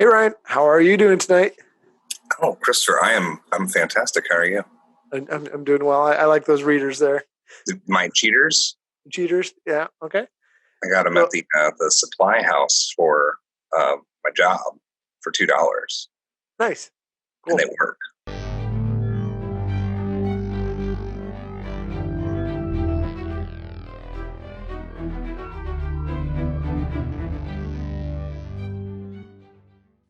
Hey Ryan, how are you doing tonight? Oh, Christopher, I'm fantastic. How are you? I'm doing well. I like those readers there. My cheaters, Cheaters, yeah, okay. I got them So at the supply house for my job for $2, nice, and cool. they work.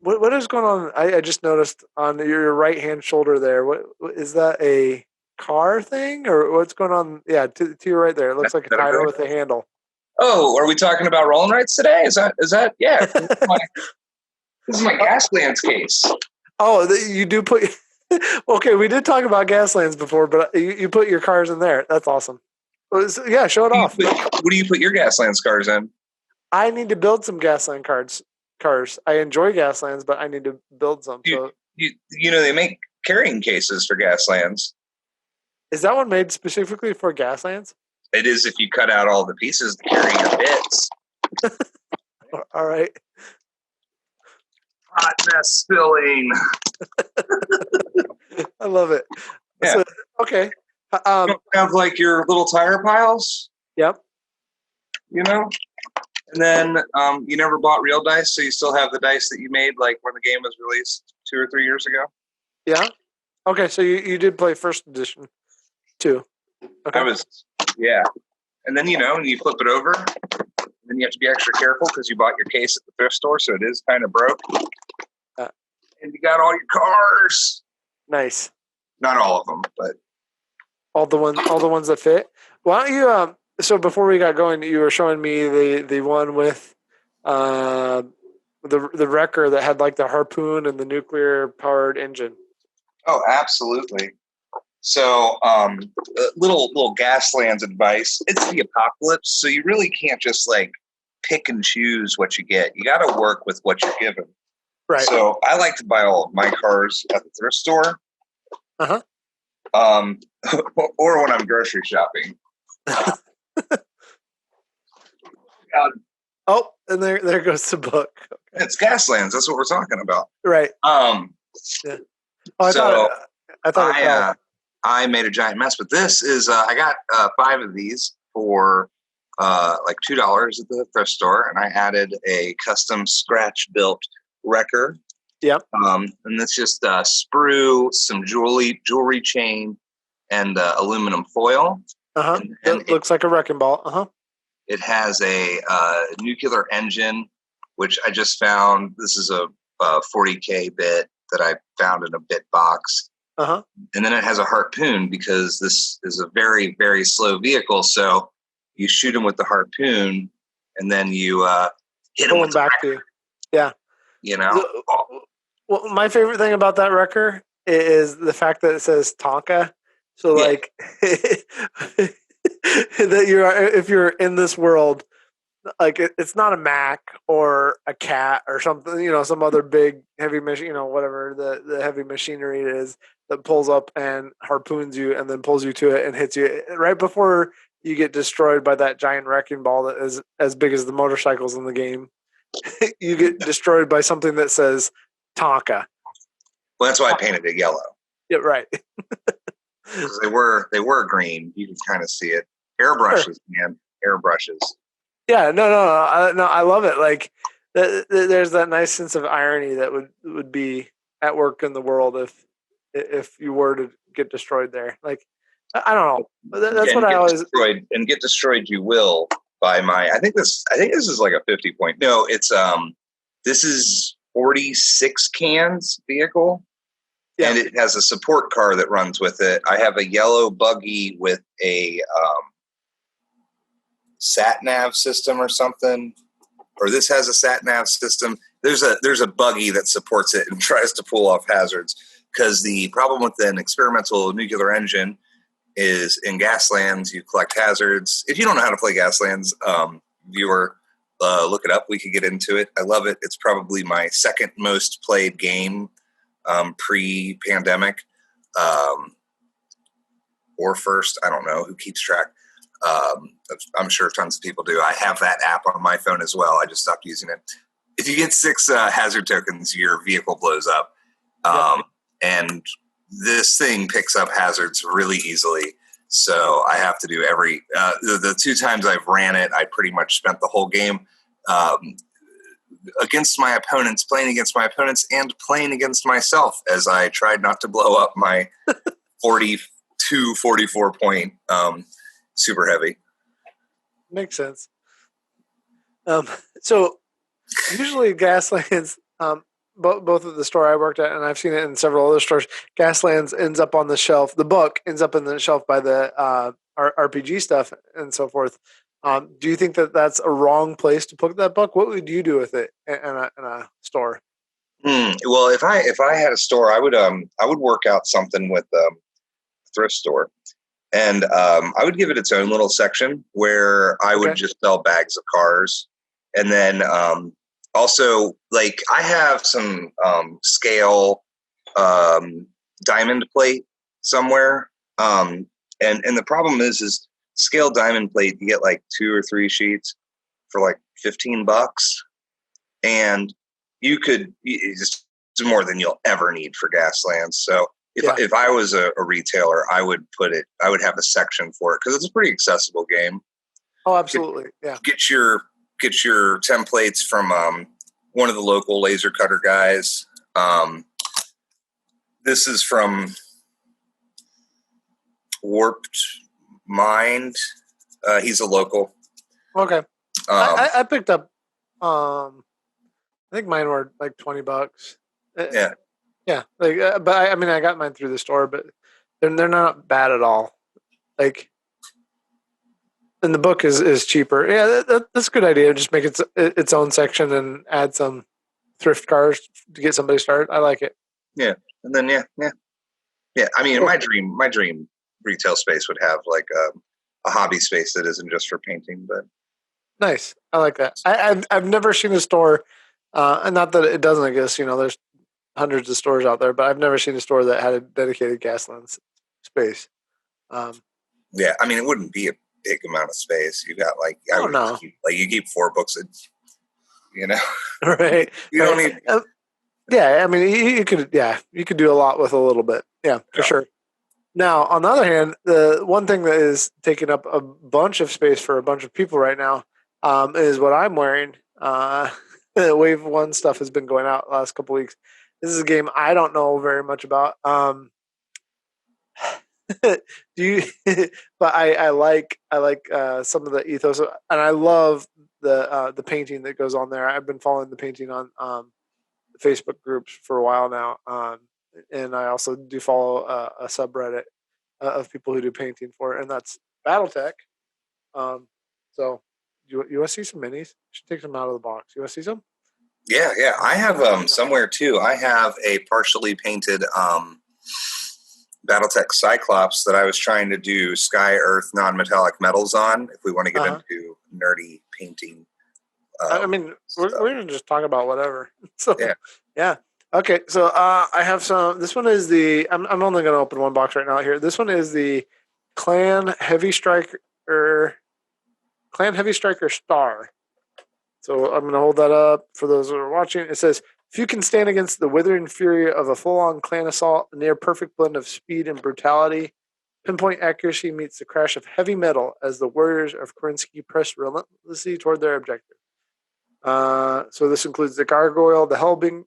What is going on? I just noticed on your right hand shoulder there. What is that, a car thing or what's going on? Yeah, to your right there. It looks That, like a that over tire there? with a handle. Oh, are we talking about rolling rights today? Is that yeah? This is my GasLands case. Oh, you do put. Okay, we did talk about GasLands before, but you put your cars in there. That's awesome. Yeah, show it off. What do you put your GasLands cars in? I need to build some Gasland cars. I enjoy Gaslands, but I need to build some. You So you know they make carrying cases for GasLands. is that one made specifically for Gaslands? It is if you cut out all the pieces to carry your bits. All right. Hot mess spilling. I love it. Yeah. So, okay. You Um, don't have like your little tire piles, yep. you know? And then you never bought real dice, so you still have the dice that you made like when the game was released 2 or 3 years ago. Yeah. Okay. So you did play first edition too. I Okay. was, yeah. And then and you flip it over, and then you have to be extra careful because you bought your case at the thrift store, so it is kind of broke. Uh, And you got all your cars. nice. Not all of them, but All the ones that fit. Why don't you? So before we got going, you were showing me the one with uh, the wrecker that had like the harpoon and the nuclear powered engine. oh, absolutely. So, little Gaslands advice. It's the apocalypse, so you really can't just like pick and choose what you get. You got to work with what you're given. Right. So I like to buy all of my cars at the thrift store, Uh-huh. or when I'm grocery shopping. Oh, and there goes the book. Okay. It's Gaslands. That's what we're talking about. Right. Yeah. Oh, So I thought it fell. I made a giant mess, but this is I got 5 of these for like $2 at the thrift store, and I added a custom scratch built wrecker. Yep. And that's just sprue, some jewelry chain, and aluminum foil. Uh-huh. And It looks like a wrecking ball. Uh-huh. it has a nuclear engine, which I just found. This is a 40K bit that I found in a bit box. Uh-huh. And then it has a harpoon because this is a very, very slow vehicle. So you shoot him with the harpoon, and then you hit him with the back to you. Yeah. Well, my favorite thing about that wrecker is the fact that it says Tonka. So Yeah. like that if you're in this world, like it's not a Mac or a cat or something, some other big heavy machine, whatever the heavy machinery it is that pulls up and harpoons you and then pulls you to it and hits you right before you get destroyed by that giant wrecking ball that is as big as the motorcycles in the game. You get destroyed by something that says Tonka. Well, that's why I painted it yellow. Yeah, right. Because they were green. You can kind of see it. Airbrushes, Sure. man. Airbrushes. Yeah, no, I love it. Like, there's that nice sense of irony that would be at work in the world if you were to get destroyed there. Like, I don't know. That's what I always get destroyed. You will by my. I think this is like a 50 point. No, it's this is 46 cans vehicle. Yeah. And it has a support car that runs with it. I have a yellow buggy with a sat nav system or something, or this has a sat nav system. There's a buggy that supports it and tries to pull off hazards, because the problem with an experimental nuclear engine is in Gaslands you collect hazards. If you don't know how to play Gaslands, viewer, look it up. We could get into it. I love it. It's probably my second most played game pre-pandemic, or first. I don't know who keeps track. I'm sure tons of people do. I have that app on my phone as well. I just stopped using it. if you get 6 hazard tokens, your vehicle blows up. Yep. And this thing picks up hazards really easily. So I have to do the 2 times I've ran it, I pretty much spent the whole game against my opponents, playing against my opponents, and playing against myself as I tried not to blow up my 44 point super heavy. Makes sense. So usually GasLands, both at the store I worked at, and I've seen it in several other stores, GasLands ends up on the shelf. The book ends up in the shelf by the RPG stuff and so forth. Do you think that that's a wrong place to put that book? What would you do with it in a store? Well, if I had a store, I would work out something with a thrift store, and I would give it its own little section where I would just sell bags of cars, and then also, like, I have some scale diamond plate somewhere, and the problem is scale diamond plate. You get like 2 or 3 sheets for like $15, and it's more than you'll ever need for GasLands. So if I was a retailer, I would have a section for it because it's a pretty accessible game. Oh, absolutely. Get your templates from one of the local laser cutter guys. This is from Warped Mind. He's a local. Okay. I picked up. I think mine were like $20. Yeah. Like, but I got mine through the store, but they're not bad at all. Like, and the book is cheaper. Yeah, that's a good idea. Just make its own section and add some thrift cars to get somebody started. I like it. Yeah, and then yeah. I mean, my dream retail space would have like a hobby space that isn't just for painting, but nice. I like that. I've never seen a store, and not that it doesn't exist. There's hundreds of stores out there, but I've never seen a store that had a dedicated GasLands space. Yeah, I mean, it wouldn't be a big amount of space. You got like you keep 4 books, right? You don't need. Yeah, I mean, you could do a lot with a little bit. Yeah, for sure. Now, on the other hand, the one thing that is taking up a bunch of space for a bunch of people right now is what I'm wearing. Wave 1 stuff has been going out the last couple weeks. This is a game I don't know very much about. But I like some of the ethos, and I love the painting that goes on there. I've been following the painting on the Facebook groups for a while now, and I also do follow a subreddit of people who do painting for it, and that's BattleTech. So you want to see some minis? You should take them out of the box. You want to see some? Yeah. I have somewhere too. I have a partially painted BattleTech Cyclops that I was trying to do sky earth non-metallic metals on. If we want to get into nerdy painting, I mean, we're gonna just talk about whatever. So yeah. Okay, so I have some. This one is the. I'm only gonna open one box right now here. This one is the Clan Heavy Striker Star. So I'm going to hold that up for those who are watching. It says, if you can stand against the withering fury of a full-on clan assault, a near-perfect blend of speed and brutality, pinpoint accuracy meets the crash of heavy metal as the warriors of Kerensky press relentlessly toward their objective. So this includes the Gargoyle, the Hellbing.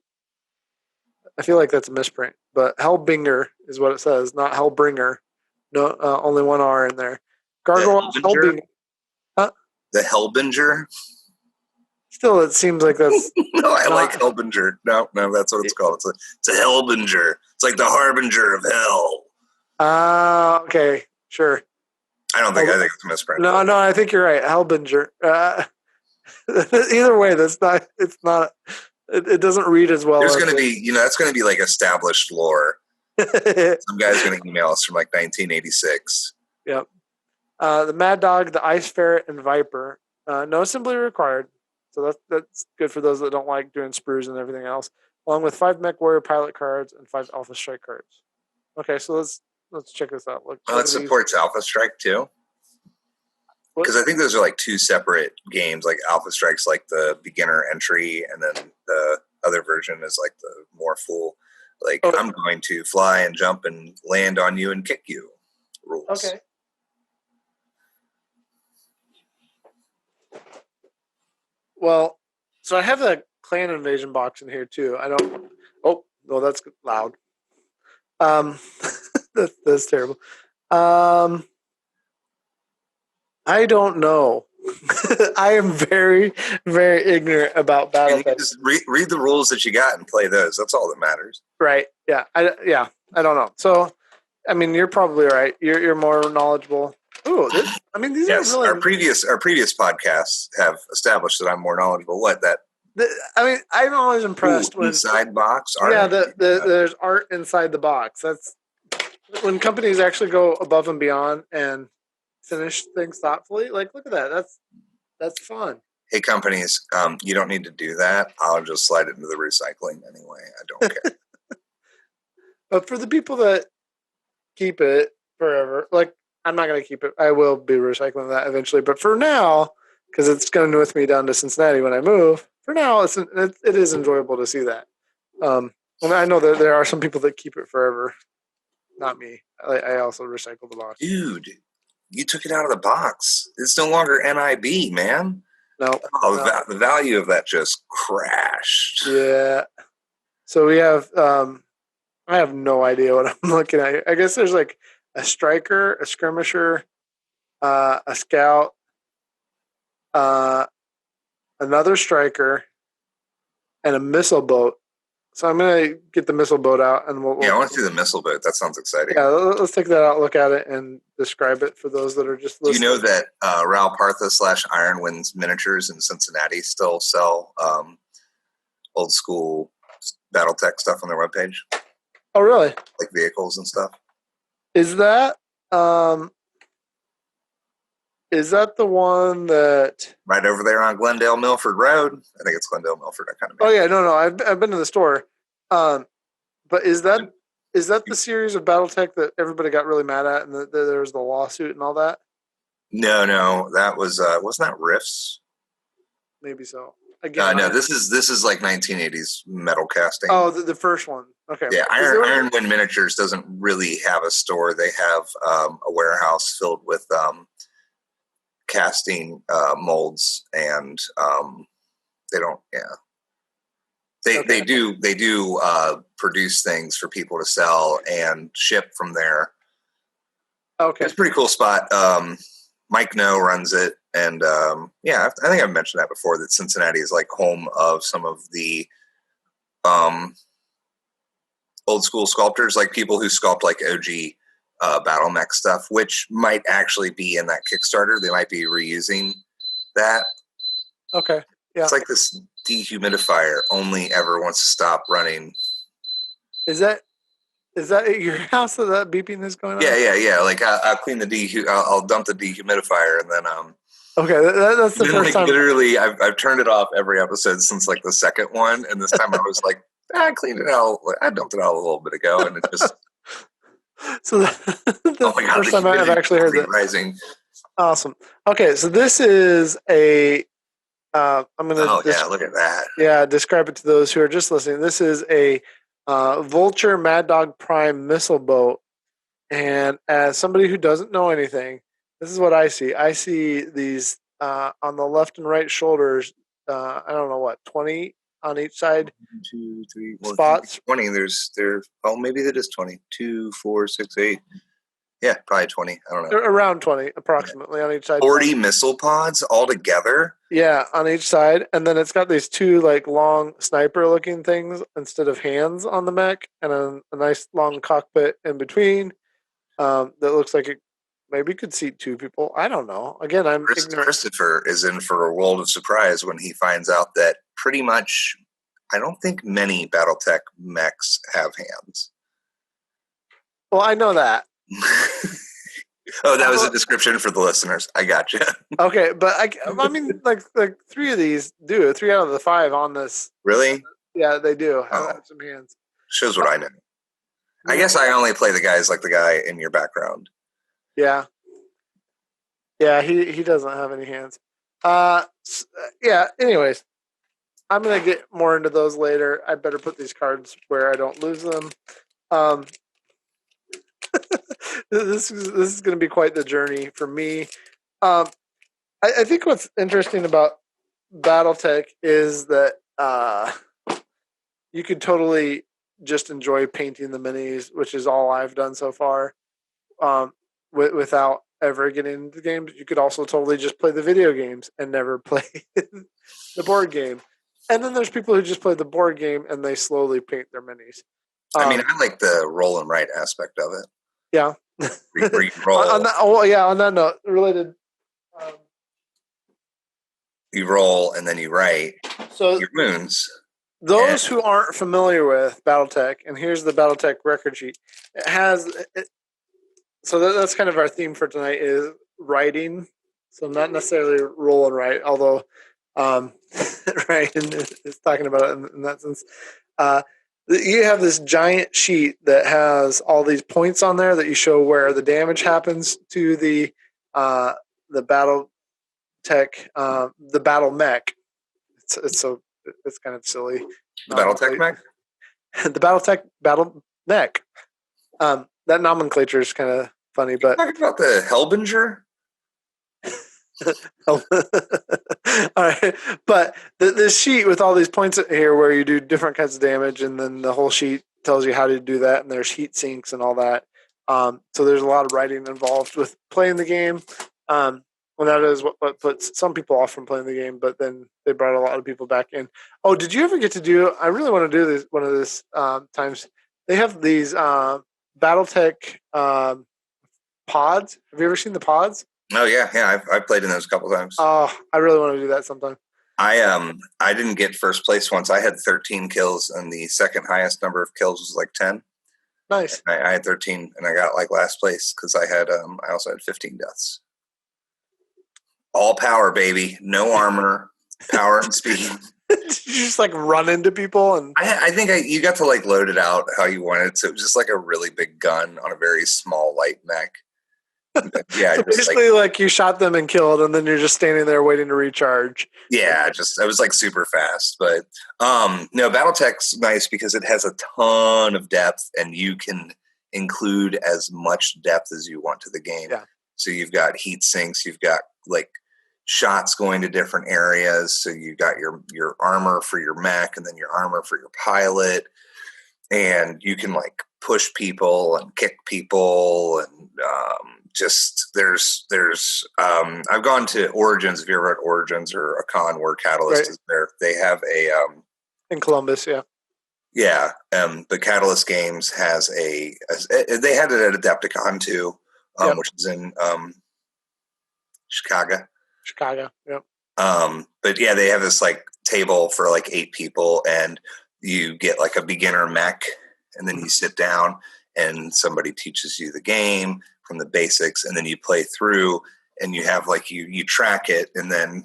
I feel like that's a misprint, but Hellbinger is what it says, not Hellbringer. No, only one R in there. Gargoyle, Hellbinger. Huh? The Hellbinger? Still, it seems like that's. No, I like Hellbinger. No, that's what it's called. It's a Hellbinger. It's like the harbinger of hell. Okay, sure. I think it's a misprint. No, I think you're right. Hellbinger. Either way, that's not. It's not. It doesn't read as well. There's going to be, that's going to be like established lore. Some guy's going to email us from like 1986. Yep. The Mad Dog, the Ice Ferret, and Viper. No assembly required. So that's good for those that don't like doing sprues and everything else. Along with 5 Mech Warrior pilot cards and 5 Alpha Strike cards. Okay, so let's check this out. Look, it supports Alpha Strike too. Because I think those are like two separate games. Like Alpha Strike's like the beginner entry, and then the other version is like the more full. Like I'm going to fly and jump and land on you and kick you rules. Okay. Well, so I have the Clan Invasion box in here too. I don't. Oh, no, that's loud. That's terrible. I don't know. I am very, very ignorant about BattleTech. Just read the rules that you got and play those. That's all that matters. Right? Yeah. I don't know. So, I mean, you're probably right. You're more knowledgeable. Ooh, these yes, are really. Our previous podcasts have established that I'm more knowledgeable. I'm always impressed with inside box art. Yeah, there's art inside the box. That's when companies actually go above and beyond and finish things thoughtfully. Like, look at that. That's fun. Hey, companies, you don't need to do that. I'll just slide it into the recycling anyway. I don't care. But for the people that keep it forever, like, I'm not going to keep it. I will be recycling that eventually. But for now, because it's going with me down to Cincinnati when I move, for now, it is enjoyable to see that. And I know that there are some people that keep it forever. Not me. I also recycle the box. Dude, you took it out of the box. It's no longer NIB, man. No. The value of that just crashed. Yeah. So we have, I have no idea what I'm looking at. I guess there's like a striker, a skirmisher, a scout, another striker, and a missile boat. So I'm going to get the missile boat out. And I want to see the missile boat. That sounds exciting. Yeah, let's take that out, look at it, and describe it for those that are just listening. Do you know that Raul Partha / Iron Winds Miniatures in Cincinnati still sell old school BattleTech stuff on their webpage? Oh, really? Like vehicles and stuff? Is that the one that right over there on Glendale Milford Road? I think it's Glendale Milford. I kind of. Oh yeah, no, I've been to the store. But is that the series of BattleTech that everybody got really mad at, and there was the lawsuit and all that? No, that was wasn't that Riffs? Maybe so. Again, no, this is like 1980s metal casting. Oh, the first one. Okay. Yeah, Iron Wind Miniatures doesn't really have a store. They have a warehouse filled with casting molds, and they don't. Yeah, they do produce things for people to sell and ship from there. Okay, it's a pretty cool spot. Mike No runs it, and I think I've mentioned that before. That Cincinnati is like home of some of the old school sculptors, like people who sculpt like OG battle mech stuff, which might actually be in that Kickstarter. They might be reusing that. Okay, yeah. It's like this dehumidifier only ever wants to stop running. Is that at your house that beeping is going on? Yeah. Like I'll clean I'll dump the dehumidifier, and then Okay, that's the first time. Literally, I've turned it off every episode since like the second one, and this time I was like, I cleaned it out. I dumped it out a little bit ago, and it just. So that's the first time I've actually heard that. Rising. Awesome. Okay, so this is a. I'm gonna. Look at that. Yeah, describe it to those who are just listening. This is a Vulture Mad Dog Prime missile boat, and as somebody who doesn't know anything, this is what I see. I see these on the left and right shoulders. I don't know what 20 on each side. 1, 2, 3, spots. 20. Maybe that is 20. 2, 4, 6, 8. Yeah, probably 20. I don't know. They're around 20 approximately on each side. 40 missile pods all together. Yeah, on each side, and then it's got these two like long sniper-looking things instead of hands on the mech, and a nice long cockpit in between. That looks like it maybe could seat 2 people. I don't know. Again, I'm ignorant. Christopher is in for a world of surprise when he finds out that pretty much, I don't think many BattleTech mechs have hands. Well, I know that. Oh, that was a description for the listeners. I got you. Okay, but I mean, like 3 of these do. 3 out of the 5 on this. Really? Yeah, they do have some hands. Shows what I know. I guess I only play the guys like the guy in your background. Yeah. Yeah, he doesn't have any hands. Yeah. Anyways, I'm gonna get more into those later. I better put these cards where I don't lose them. Um, this is gonna be quite the journey for me. Um, I think what's interesting about BattleTech is that you could totally just enjoy painting the minis, which is all I've done so far, without ever getting into the games. You could also totally just play the video games and never play the board game. And then there's people who just play the board game and they slowly paint their minis. I mean, I like the roll and write aspect of it. Yeah. Where you roll. On that, on that note, related. Um, you roll and then you write so your moons. Those who aren't familiar with BattleTech, and here's the BattleTech record sheet. It has so that's kind of our theme for tonight is writing. So not necessarily roll and write, although Ryan is talking about it in that sense. You have this giant sheet that has all these points on there that you show where the damage happens to the BattleTech, the battle mech. It's kind of silly. The BattleTech mech? The BattleTech battle mech. That nomenclature is kind of funny, but talking about the Hellbinger. All right, but this sheet with all these points here where you do different kinds of damage, and then the whole sheet tells you how to do that, and there's heat sinks and all that. So there's a lot of writing involved with playing the game. And that is what puts some people off from playing the game, but then they brought a lot of people back in. Oh, did you ever get to do? I really want to do this one of these times. They have these BattleTech pods. Have you ever seen the pods? Oh yeah. I've played in those a couple times. Oh, I really want to do that sometime. I didn't get first place once. I had 13 kills, and the second highest number of kills was like 10. Nice. I had 13, and I got like last place because I also had 15 deaths. All power, baby. No armor, power and speed. Did you just like run into people? And I think you got to like load it out how you wanted. So it was just like a really big gun on a very small light mech. Yeah, so basically like you shot them and killed, and then you're just standing there waiting to recharge. Yeah, I was like super fast. But no, BattleTech's nice because it has a ton of depth, and you can include as much depth as you want to the game. Yeah. So you've got heat sinks, you've got like shots going to different areas. So you got your armor for your mech, and then your armor for your pilot, and you can like push people and kick people, and just there's I've gone to Origins. If you're ever at Origins or a con where Catalyst is there, they have a in Columbus, yeah. The Catalyst Games has they had it at Adepticon too, which is in Chicago. Yep. But yeah, they have this like table for like 8 people, and you get like a beginner mech, and then you sit down and somebody teaches you the game from the basics, and then you play through, and you have like you track it, and then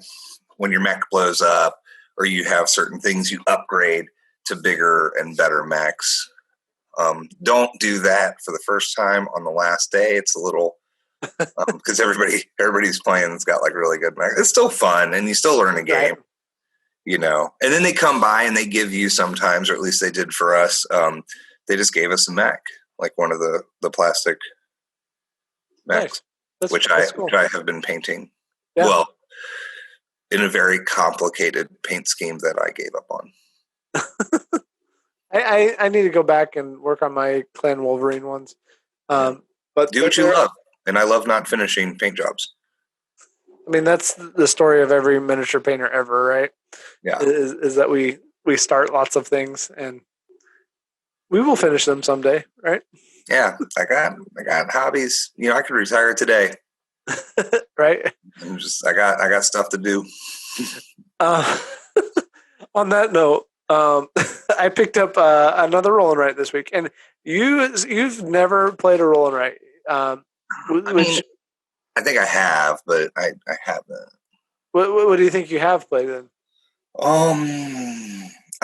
when your mech blows up or you have certain things, you upgrade to bigger and better mechs. Don't do that for the first time on the last day. It's a little because everybody's playing that's got like really good mech. It's still fun, and you still learn the game. Right. You know, and then they come by and they give you sometimes, or at least they did for us. They just gave us a mech, like one of the plastic mechs, nice. which I have been painting. Yeah. Well, in a very complicated paint scheme that I gave up on. I need to go back and work on my Clan Wolverine ones. But do what you love, and I love not finishing paint jobs. I mean, that's the story of every miniature painter ever, right? Yeah, is that we start lots of things and we will finish them someday, right? Yeah, I got hobbies. You know, I could retire today, right? I got stuff to do. On that note, I picked up another roll and write this week, and you've never played a roll and write. I think I have, but I haven't. What do you think you have played then?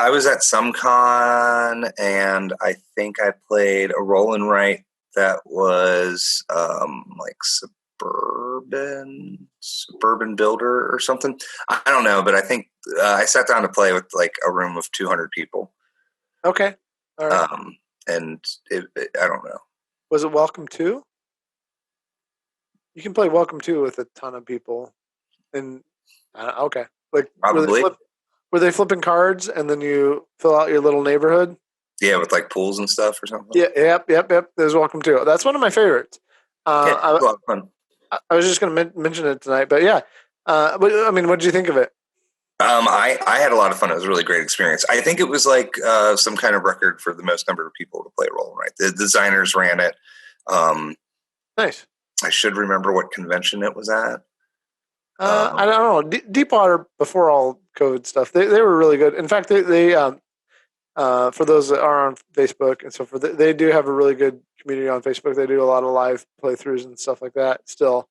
I was at some con, and I think I played a roll and write that was like suburban builder or something. I don't know, but I think I sat down to play with like a room of 200 people. Okay. All right. And I don't know. Was it Welcome 2? You can play Welcome 2 with a ton of people. And okay. Like Probably. were they flipping cards and then you fill out your little neighborhood? Yeah, with like pools and stuff or something. Yeah, yep. There's Welcome 2. That's one of my favorites. Yeah, it's a lot of fun. I was just going to mention it tonight, but yeah. I mean, what did you think of it? I had a lot of fun. It was a really great experience. I think it was like some kind of record for the most number of people to play Roll and Write. The designers ran it. Nice. I should remember what convention it was at. I don't know. Deepwater, before all COVID stuff, they were really good. In fact, they for those that are on Facebook and so forth, they do have a really good community on Facebook. They do a lot of live playthroughs and stuff like that still.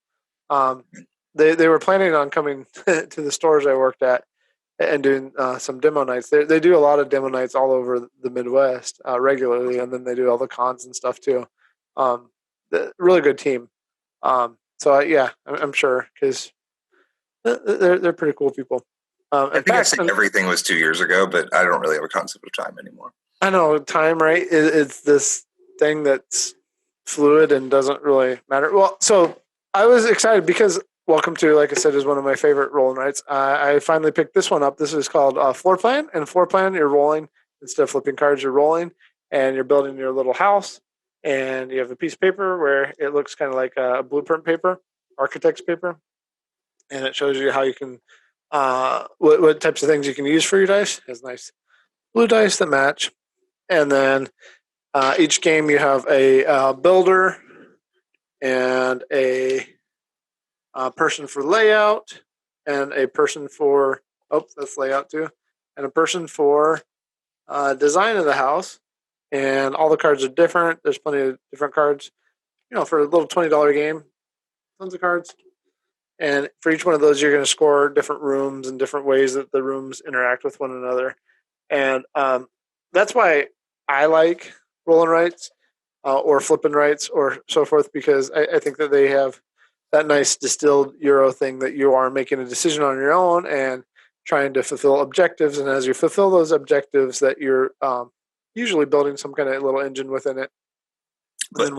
They were planning on coming to the stores I worked at and doing some demo nights. They do a lot of demo nights all over the Midwest regularly, and then they do all the cons and stuff too. Really good team. So I'm sure because they're pretty cool people. I think I said everything was 2 years ago, but I don't really have a concept of time anymore. I know time, right? It's this thing that's fluid and doesn't really matter. Well, so I was excited because Welcome to, like I said, is one of my favorite roll and writes. I finally picked this one up. This is called Floor Plan. And Floor Plan, you're rolling. Instead of flipping cards, you're rolling. And you're building your little house. And you have a piece of paper where it looks kind of like a blueprint paper, architect's paper. And it shows you how you can, what types of things you can use for your dice. It has nice blue dice that match. And then each game you have a builder and a person for layout, and a person for that's layout too, and a person for design of the house. And all the cards are different. There's plenty of different cards. For a little $20 game, tons of cards. And for each one of those, you're going to score different rooms and different ways that the rooms interact with one another. And that's why I like roll and writes or flip and writes or so forth, because I think that they have that nice distilled Euro thing that you are making a decision on your own and trying to fulfill objectives. And as you fulfill those objectives, that you're usually building some kind of little engine within it. But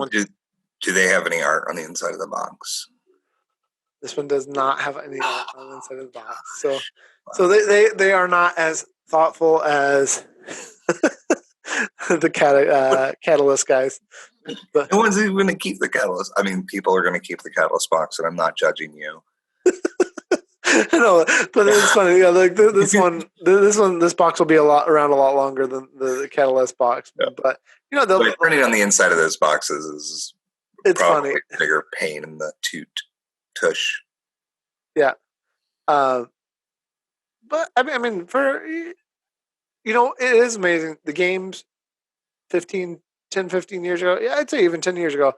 do they have any art on the inside of the box? This one does not have any art on the inside of the box. So they are not as thoughtful as the Catalyst guys. But no one's even going to keep the Catalyst. I mean, people are going to keep the Catalyst box, and I'm not judging you. No, but it's funny. Yeah, like this box will be around a lot longer than the Catalyst box. Yeah. But the printing on the inside of those boxes is probably funny. A bigger pain in the tush. Yeah, but I mean, for it is amazing. The games 15 years ago, I'd say even 10 years ago,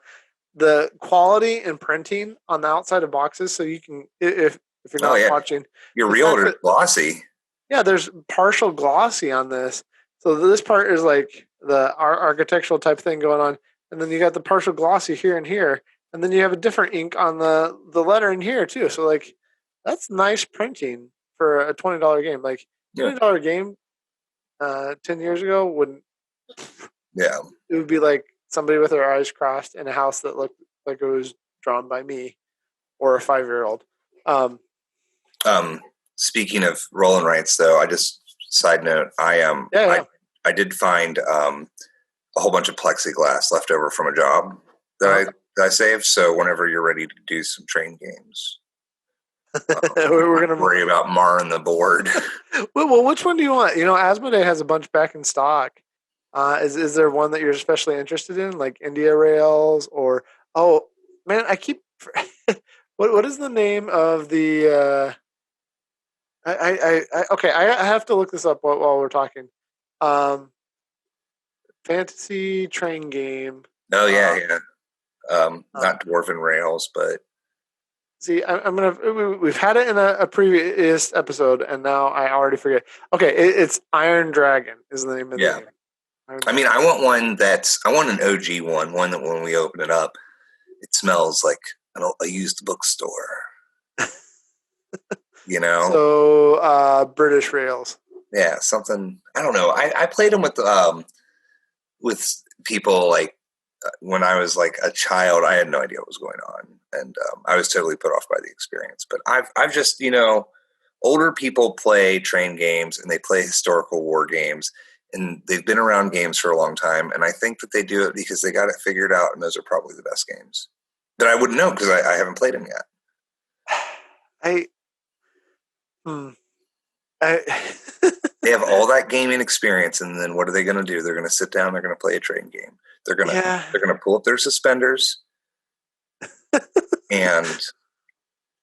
the quality and printing on the outside of boxes, so you can, if you're not watching, your realtor is glossy. Yeah, there's partial glossy on this. So this part is like the architectural type thing going on, and then you got the partial glossy here and here, and then you have a different ink on the letter in here too. So like that's nice printing for a $20 game. Like $20 game 10 years ago wouldn't. Yeah, it would be like somebody with their eyes crossed in a house that looked like it was drawn by me or a 5-year-old. Speaking of roll and writes, though, side note, I did find a whole bunch of plexiglass left over from a job that I saved. So whenever you're ready to do some train games, we're going to worry about marring the board. Well, which one do you want? Asmodee has a bunch back in stock. Is there one that you're especially interested in, like India Rails or I keep what is the name of the I have to look this up while we're talking. Fantasy train game. Oh yeah. Not Dwarven Rails, but see, we've had it in a previous episode, and now I already forget. Okay, it's Iron Dragon is the name of the game. I mean, I want an OG one that when we open it up, it smells like a used bookstore. You know, So British Rails. yeah, something. I don't know. I played them with people like when I was like a child. I had no idea what was going on, and I was totally put off by the experience. But I've just older people play train games and they play historical war games, and they've been around games for a long time. And I think that they do it because they got it figured out, and those are probably the best games that I wouldn't know because I haven't played them yet. I, hmm, I They have all that gaming experience, and then what are they going to do? They're going to sit down. They're going to play a train game. yeah, They're going to pull up their suspenders and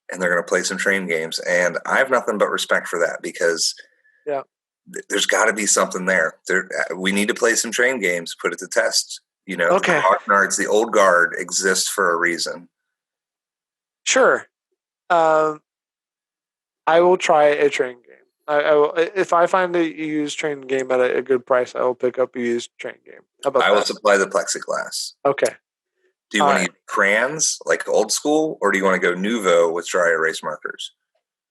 they're going to play some train games. And I have nothing but respect for that because yeah. there's got to be something there. We need to play some train games, put it to test. Okay, the Grognards, the old guard, exist for a reason. sure. Um, I will try a train game. I will, if I find a used train game at a good price, I will pick up a used train game. How about I will that? supply the plexiglass. Okay. Do you All want to right. use crayons like old school, or do you want to go nouveau with dry erase markers?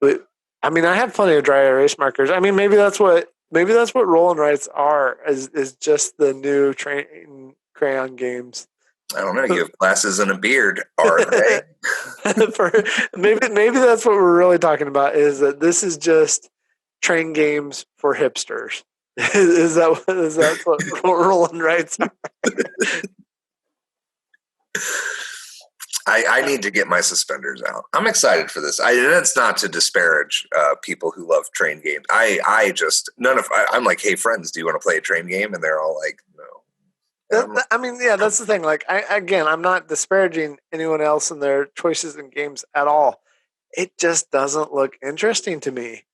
But, I mean, I have plenty of dry erase markers. I mean, maybe that's what roll and writes are is just the new train crayon games. I don't know. You have glasses and a beard, are they? For maybe that's what we're really talking about is that this is just train games for hipsters. Is that what roll and writes are? I need to get my suspenders out. I'm excited for this. And it's not to disparage people who love train games. I'm like, hey, friends, do you want to play a train game? And they're all like, no. I mean, yeah, that's the thing. Like, I'm not disparaging anyone else and their choices in games at all. It just doesn't look interesting to me.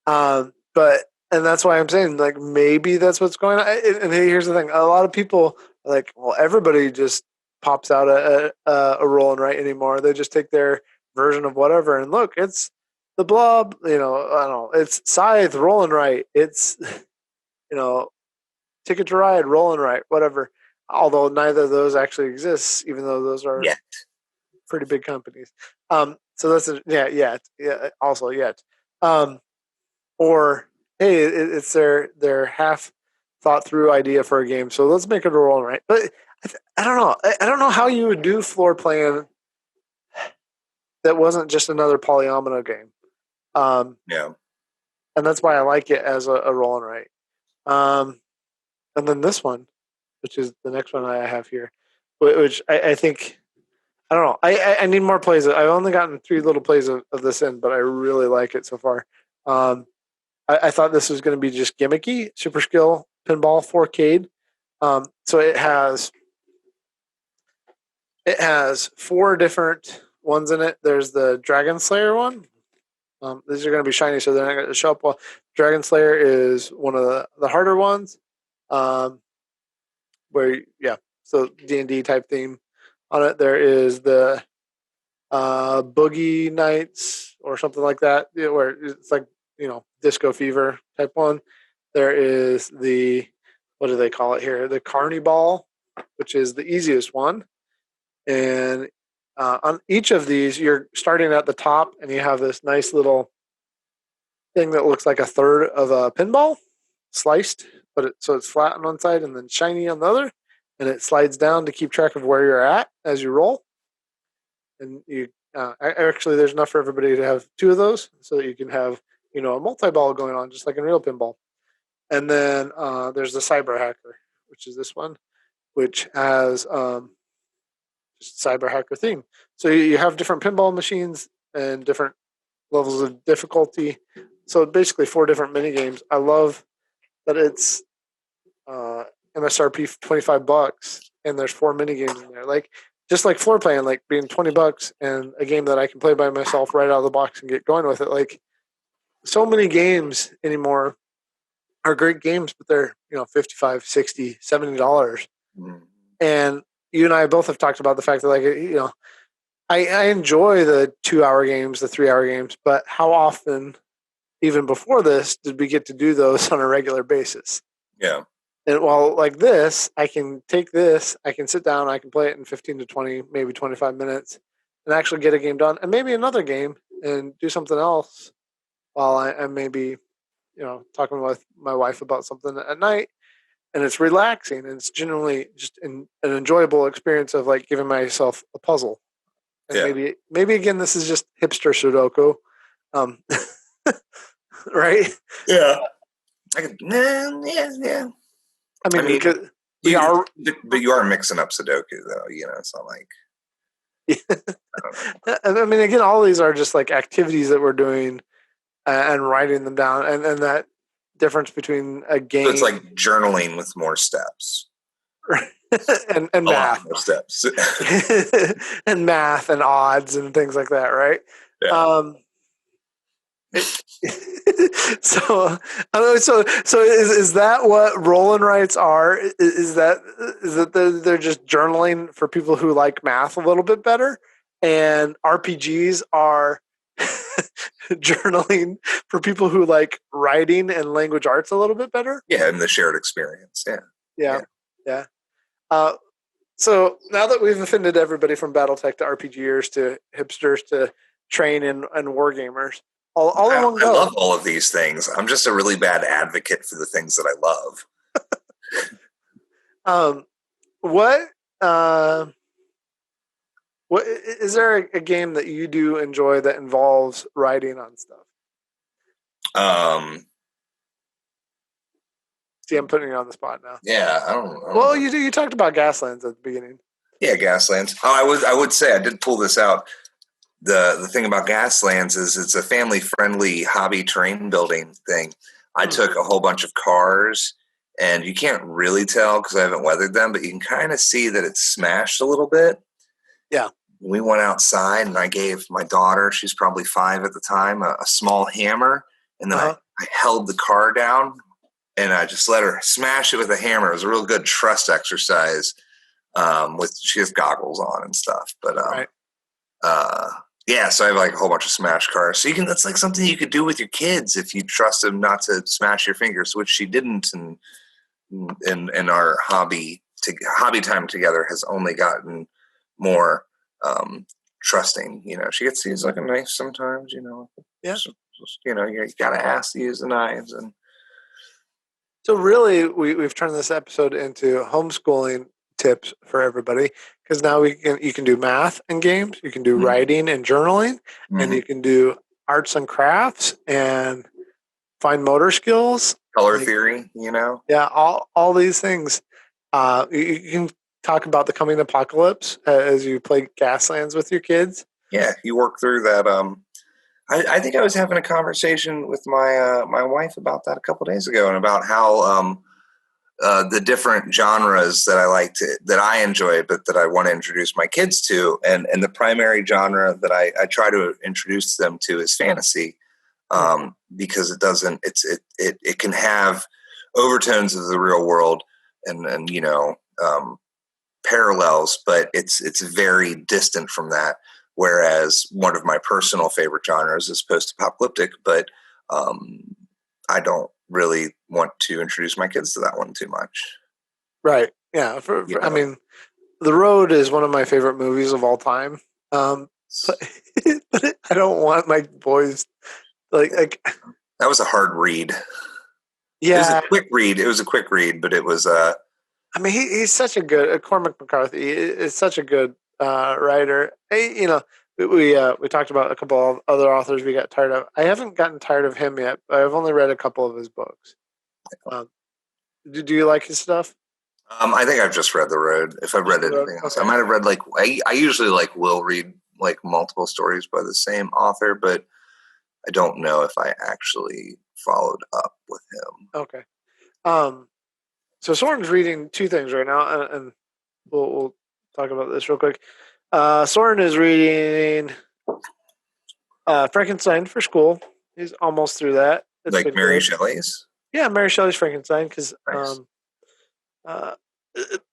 But and that's why I'm saying like maybe that's what's going on. And here's the thing: a lot of people are like, well, everybody just pops out a roll and write anymore. They just take their version of whatever and look, it's the blob. I don't know. It's Scythe roll and write. It's you know Ticket to Ride roll and write whatever. Although neither of those actually exists, even though those are Yeah. pretty big companies. So that's yeah. Also yet. Um, or hey, it's their half thought through idea for a game, so let's make it a roll and write. But I don't know. I don't know how you would do floor plan that wasn't just another polyomino game. Yeah. And that's why I like it as a roll and write. And then this one, which is the next one I have here, which I think I don't know. I need more plays. I've only gotten 3 little plays of this in, but I really like it so far. I thought this was going to be just gimmicky. Super Skill Pinball 4K. So it has 4 different ones in it. There's the Dragon Slayer one. These are going to be shiny, so they're not going to show up well. Dragon Slayer is one of the harder ones. So D&D type theme on it. There is the Boogie Nights or something like that, where it's like Disco Fever type one. There is the, what do they call it here? The Carnival, which is the easiest one. And on each of these, you're starting at the top, and you have this nice little thing that looks like a third of a pinball, sliced, so it's flat on one side and then shiny on the other, and it slides down to keep track of where you're at as you roll. And actually, there's enough for everybody to have 2 of those, so that you can have a multi-ball going on, just like in real pinball. And then there's the Cyber Hacker, which is this one, which has just Cyber Hacker theme. So you have different pinball machines and different levels of difficulty. So basically 4 different mini games. I love that it's MSRP $25, and there's 4 mini games in there. Like just like floor plan, like being $20 and a game that I can play by myself right out of the box and get going with it. Like so many games anymore are great games, but they're $55, $60, $70. And you and I both have talked about the fact that I enjoy the 2-hour games, the 3-hour games, but how often, even before this, did we get to do those on a regular basis? Yeah. And while like this, I can take this, I can sit down, I can play it in 15 to 20, maybe 25 minutes, and actually get a game done, and maybe another game, and do something else while I'm maybe talking with my wife about something at night, and it's relaxing, and it's generally just an enjoyable experience of like giving myself a puzzle, and Yeah. maybe again this is just hipster Sudoku, um, right? Yeah. Yeah. I mean, because we you, are. but you are mixing up Sudoku though. It's not like. I mean, again, all these are just like activities that we're doing and writing them down, and that difference between a game. So it's like journaling with more steps. and A math. lot more steps. And math and odds and things like that, right? Yeah. So is that what roll and writes are? Is that they're just journaling for people who like math a little bit better, and RPGs are journaling for people who like writing and language arts a little bit better? Yeah, and the shared experience. Yeah. So now that we've offended everybody from BattleTech to RPGers to hipsters to train and wargamers, all in one go. I love all of these things. I'm just a really bad advocate for the things that I love. What is there a game that you do enjoy that involves writing on stuff? See, I'm putting you on the spot now. Yeah, I don't well, know. you talked about GasLands at the beginning. Yeah, GasLands. Oh, I would say I did pull this out. The thing about GasLands is it's a family friendly hobby terrain building thing. I took a whole bunch of cars, and you can't really tell because I haven't weathered them, but you can kind of see that it's smashed a little bit. Yeah. We went outside, and I gave my daughter, she's probably 5 at the time, a small hammer, and then I held the car down, and I just let her smash it with a hammer. It was a real good trust exercise. She has goggles on and stuff, but yeah. So I have like a whole bunch of smash cars. So that's like something you could do with your kids if you trust them not to smash your fingers, which she didn't. And our hobby time together has only gotten more trusting. She gets to use like a knife sometimes. Yeah. You gotta ask to use the knives and. So really, we've turned this episode into homeschooling tips for everybody, because now you can do math and games, you can do writing and journaling, and you can do arts and crafts and fine motor skills, color theory. Yeah, all these things. You can talk about the coming apocalypse as you play GasLands with your kids. Yeah, you work through that. I think I was having a conversation with my wife about that a couple days ago, and about how the different genres that I enjoy, but that I want to introduce my kids to, and the primary genre that I try to introduce them to is fantasy, because it can have overtones of the real world and parallels, but it's very distant from that. Whereas one of my personal favorite genres is post-apocalyptic, but I don't really want to introduce my kids to that one too much. Right. Yeah. I mean, The Road is one of my favorite movies of all time. But I don't want my boys like. That was a hard read. Yeah. It was a quick read, but it was. I mean, he's such a good Cormac McCarthy is such a good writer. We talked about a couple of other authors we got tired of. I haven't gotten tired of him yet, but I've only read a couple of his books. Do you like his stuff? I think I've just read The Road. If I've read anything else, I might have read I usually will read like multiple stories by the same author, but I don't know if I actually followed up with him. Okay. So Soren's reading 2 things right now, and we'll talk about this real quick. Soren is reading Frankenstein for school. He's almost through that. It's like Mary Shelley's? Yeah, Mary Shelley's Frankenstein, because nice.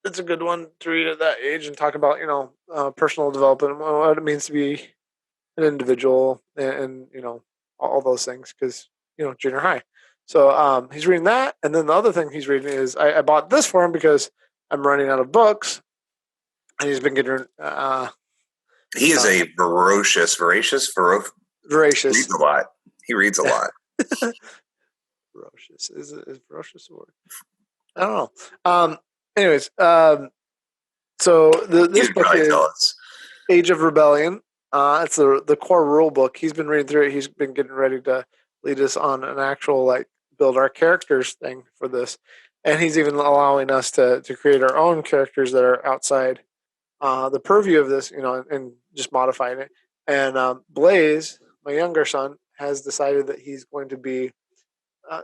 It's a good one to read at that age and talk about, personal development, what it means to be an individual, and all those things, because, junior high. So he's reading that. And then the other thing he's reading is I bought this for him because I'm running out of books, and he's been getting He is a voracious. Voracious. Reads a lot. He reads a lot. Ferocious. Is ferocious a word? I don't know. Anyways, so this book probably is tell us. Age of Rebellion. It's the core rule book. He's been reading through it. He's been getting ready to lead us on an actual like build our characters thing for this, and he's even allowing us to create our own characters that are outside the purview of this, and just modifying it. And Blaze, my younger son, has decided that he's going to be.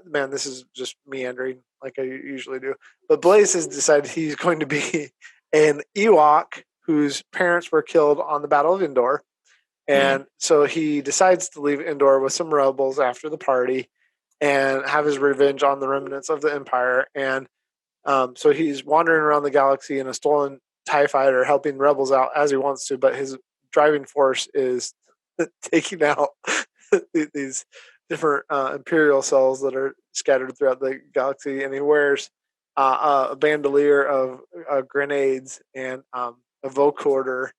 Man, this is just meandering like I usually do. But Blaze has decided he's going to be an Ewok whose parents were killed on the Battle of Endor. And so he decides to leave Endor with some rebels after the party and have his revenge on the remnants of the Empire. And so he's wandering around the galaxy in a stolen TIE fighter, helping rebels out as he wants to, but his driving force is taking out these different Imperial cells that are scattered throughout the galaxy. And he wears a bandolier of grenades and a vocoder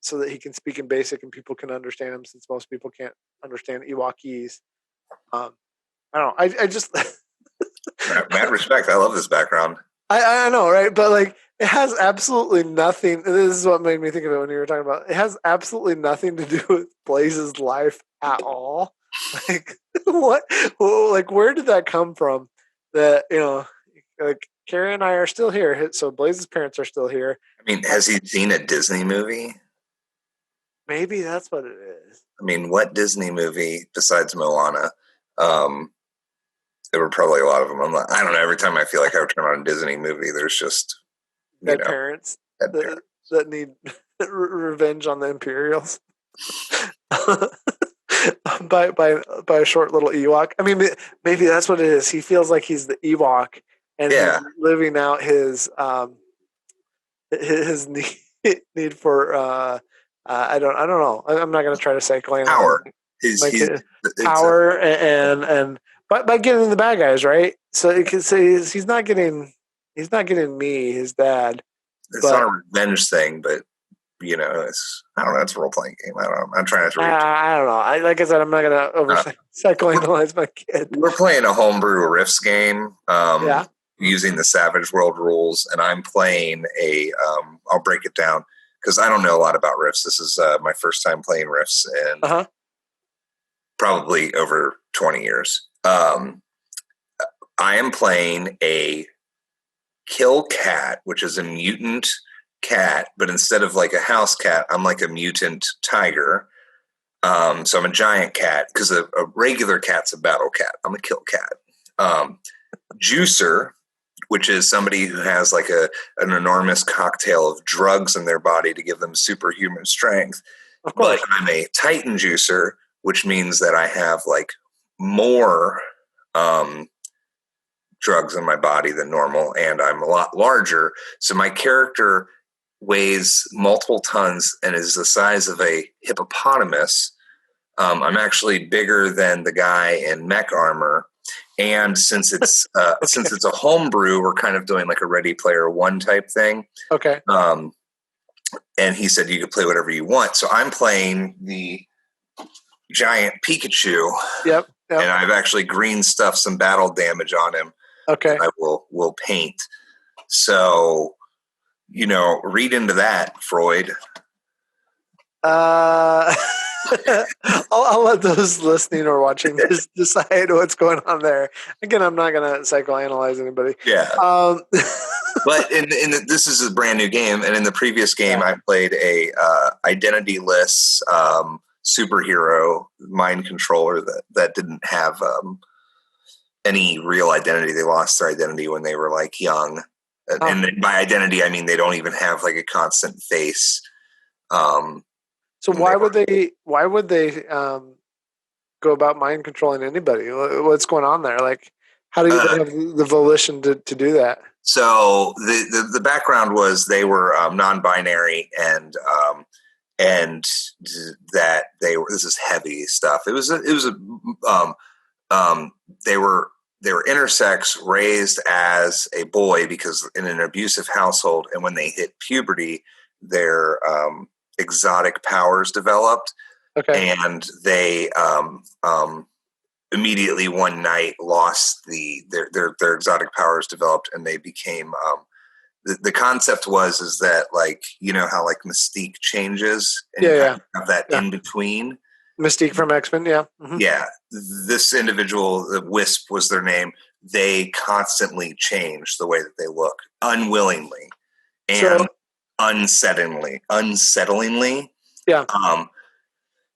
so that he can speak in basic and people can understand him, since most people can't understand Ewokese. I don't know. I just Mad respect. I love this background. I know, right? But like, it has absolutely nothing. This is what made me think of it when you were talking about. It has absolutely nothing to do with Blaze's life at all. Like, what? Like, where did that come from? That like Carrie and I are still here, so Blaze's parents are still here. I mean, has he seen a Disney movie? Maybe that's what it is. I mean, what Disney movie besides Moana? There were probably a lot of them. I don't know. Every time I feel like I would turn on a Disney movie, there's just parents that need revenge on the Imperials by a short little Ewok. I mean, maybe that's what it is. He feels like he's the Ewok, and he's living out his need for I don't know. I'm not going to try to psychoanalyze power. Power and by getting the bad guys, right? So you can say he's not getting me, his dad. It's not a revenge thing, but it's I don't know. It's a role playing game. I don't know. I'm trying not to. I don't know. Like I said, I'm not going to over psychoanalyze my kid. We're playing a homebrew Rifts game. Using the Savage World rules, and I'm playing I'll break it down because I don't know a lot about Rifts. This is my first time playing Rifts in probably over 20 years. I am playing a kill cat, which is a mutant cat, but instead of like a house cat, I'm like a mutant tiger. So I'm a giant cat because a regular cat's a battle cat. I'm a kill cat. Juicer, which is somebody who has like an enormous cocktail of drugs in their body to give them superhuman strength. Of course. But I'm a Titan juicer, which means that I have like more drugs in my body than normal, and I'm a lot larger. So my character weighs multiple tons and is the size of a hippopotamus. I'm actually bigger than the guy in mech armor. And since it's since it's a homebrew, we're kind of doing like a Ready Player One type thing. Okay. And he said you could play whatever you want. So I'm playing the giant Pikachu. Yep. And I've actually green stuffed some battle damage on him. Okay. I will paint. So, read into that, Freud. I'll let those listening or watching decide what's going on there. Again, I'm not going to psychoanalyze anybody. Yeah. But this is a brand new game, and in the previous game, I played a identityless superhero mind controller that didn't have any real identity. They lost their identity when they were like young, and by identity I mean they don't even have like a constant face. So why would they go about mind controlling anybody? What's going on there? Like, how do you have the volition to do that? So the background was they were non-binary and that they were. This is heavy stuff. They were intersex, raised as a boy because in an abusive household, and when they hit puberty, their exotic powers developed, Okay. and they immediately one night lost their exotic powers developed, and they became the concept is that, like, you know how like Mystique changes and you kind of have that Yeah. in between. Mystique from X-Men, yeah. Mm-hmm. Yeah, this individual, the Wisp was their name. They constantly change the way that they look, unwillingly and unsettlingly. Yeah.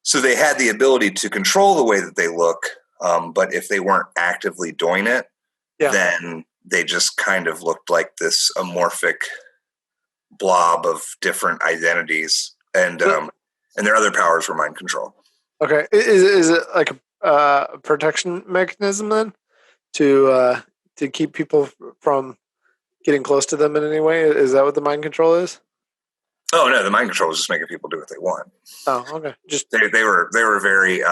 So they had the ability to control the way that they look, but if they weren't actively doing it, then they just kind of looked like this amorphic blob of different identities, and their other powers were mind control. Okay, is it like a protection mechanism then to keep people from getting close to them in any way? Is that what the mind control is? Oh no, the mind control is just making people do what they want. Oh, okay. Just they were very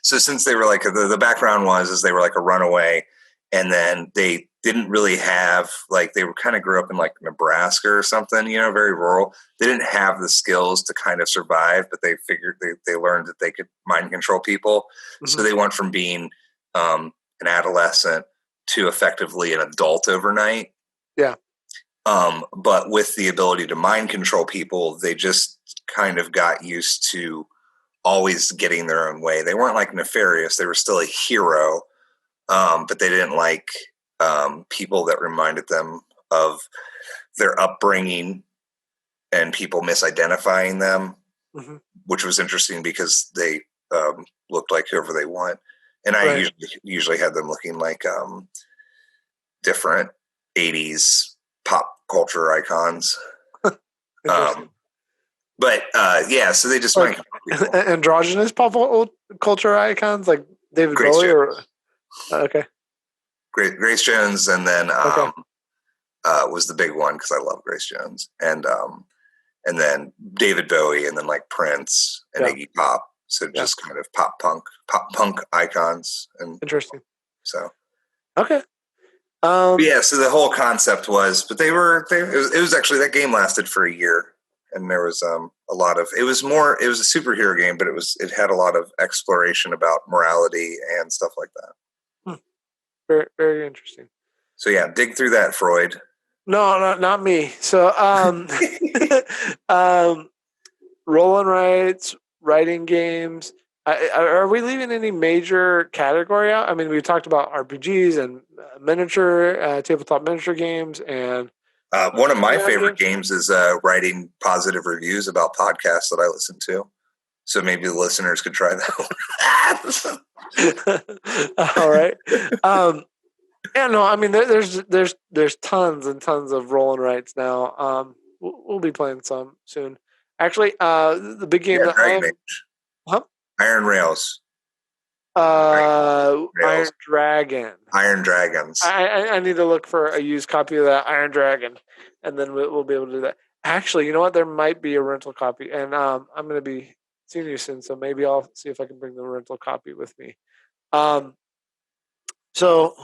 so since they were like the background is they were like a runaway, and then they didn't really have, like, they were kind of grew up in like Nebraska or something, you know, very rural. They didn't have the skills to kind of survive, but they figured they learned that they could mind control people. Mm-hmm. So they went from being an adolescent to effectively an adult overnight. Yeah. But with the ability to mind control people, they just kind of got used to always getting their own way. They weren't like nefarious. They were still a hero, but they didn't like people that reminded them of their upbringing and people misidentifying them, mm-hmm. which was interesting because they looked like whoever they want. And I usually had them looking like different 80s pop culture icons. But so they just like androgynous pop culture icons like David Grace Bowie Jones. Okay. Grace Jones, and then was the big one because I love Grace Jones, and then David Bowie, and then like Prince and Iggy Pop. So just kind of pop punk icons. And interesting. So okay. So the whole concept was, but it was actually, that game lasted for a year, and there was a lot of, it was a superhero game, but it had a lot of exploration about morality and stuff like that. Very, very interesting. So yeah, dig through that, Freud. No, not me. So roll and writes, writing games. Are we leaving any major category out? I mean, we talked about RPGs and miniature, tabletop miniature games, and one of my favorite games is writing positive reviews about podcasts that I listen to. So maybe the listeners could try that. All right. Yeah, no, I mean, there's tons and tons of roll and writes now. We'll be playing some soon. Actually, the big game that Iron Rails. Iron Dragon. Iron Dragons. I need to look for a used copy of that Iron Dragon, and then we'll be able to do that. Actually, you know what? There might be a rental copy, and I'm going to be seeing you soon, so maybe I'll see if I can bring the rental copy with me. So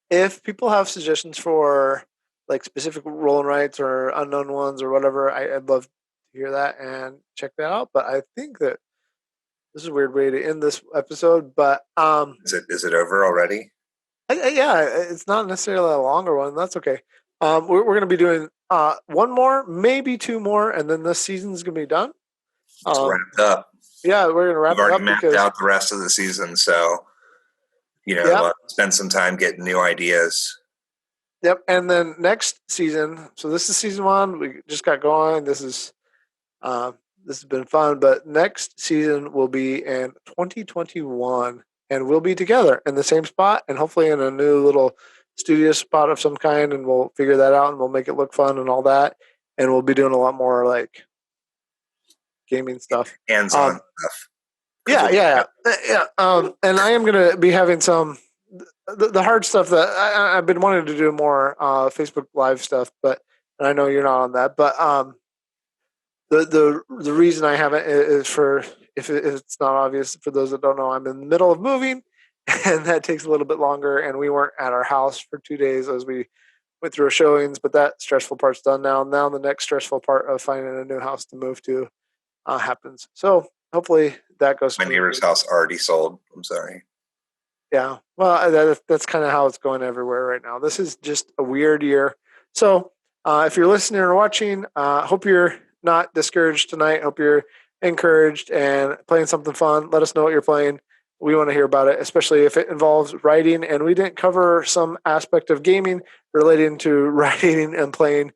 if people have suggestions for like specific roll and writes or unknown ones or whatever, I'd love to hear that and check that out. But I think that this is a weird way to end this episode, but is it over already? Yeah, it's not necessarily a longer one. That's okay. We're going to be doing one more, maybe two more, and then this season's going to be done. It's wrapped up. Yeah, we're going to wrap it up. We've already mapped out the rest of the season, so spend some time getting new ideas. Yep, and then next season. So this is season 1. We just got going. This has been fun, but next season will be in 2021, and we'll be together in the same spot, and hopefully in a new little studio spot of some kind, and we'll figure that out, and we'll make it look fun and all that, and we'll be doing a lot more like gaming stuff, hands-on stuff. Yeah. And I am going to be having some the hard stuff that I've been wanting to do more Facebook Live stuff, but I know you're not on that. But the reason I haven't is for if it's not obvious for those that don't know, I'm in the middle of moving, and that takes a little bit longer. And we weren't at our house for 2 days as we went through our showings, but that stressful part's done now. Now the next stressful part of finding a new house to move to happens. So hopefully that goes My smoothly. neighbor's house already sold. I'm sorry. Yeah, well, that's kind of how it's going everywhere right now. This is just a weird year. So, if you're listening or watching, hope you're not discouraged tonight. Hope you're encouraged and playing something fun. Let us know what you're playing. We want to hear about it, especially if it involves writing. And we didn't cover some aspect of gaming relating to writing and playing.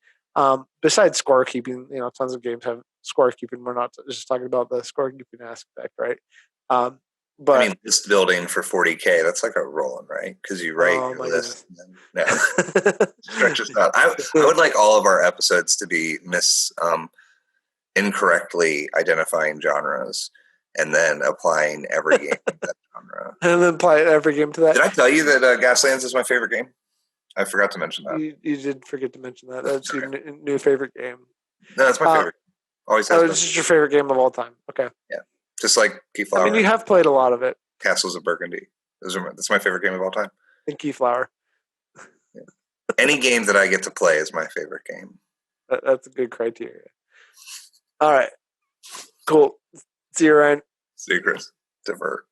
Besides scorekeeping, tons of games have scorekeeping. We're not just talking about the scorekeeping aspect, right? But I mean, list building for 40K, that's like a rolling, right? Because you write your list. And then, stretch this out. I would like all of our episodes to be incorrectly identifying genres and then applying every game to that genre. And then apply every game to that. Did I tell you that GasLands is my favorite game? I forgot to mention that. You did forget to mention that. That's your new favorite game. No, that's my favorite. Always has been. This is your favorite game of all time. Okay. Yeah. Just like Keyflower. I mean, you have played a lot of it. Castles of Burgundy. That's my favorite game of all time. And Keyflower. Yeah. Any game that I get to play is my favorite game. That's a good criteria. All right. Cool. See you, Ryan. See you, Chris. Divert.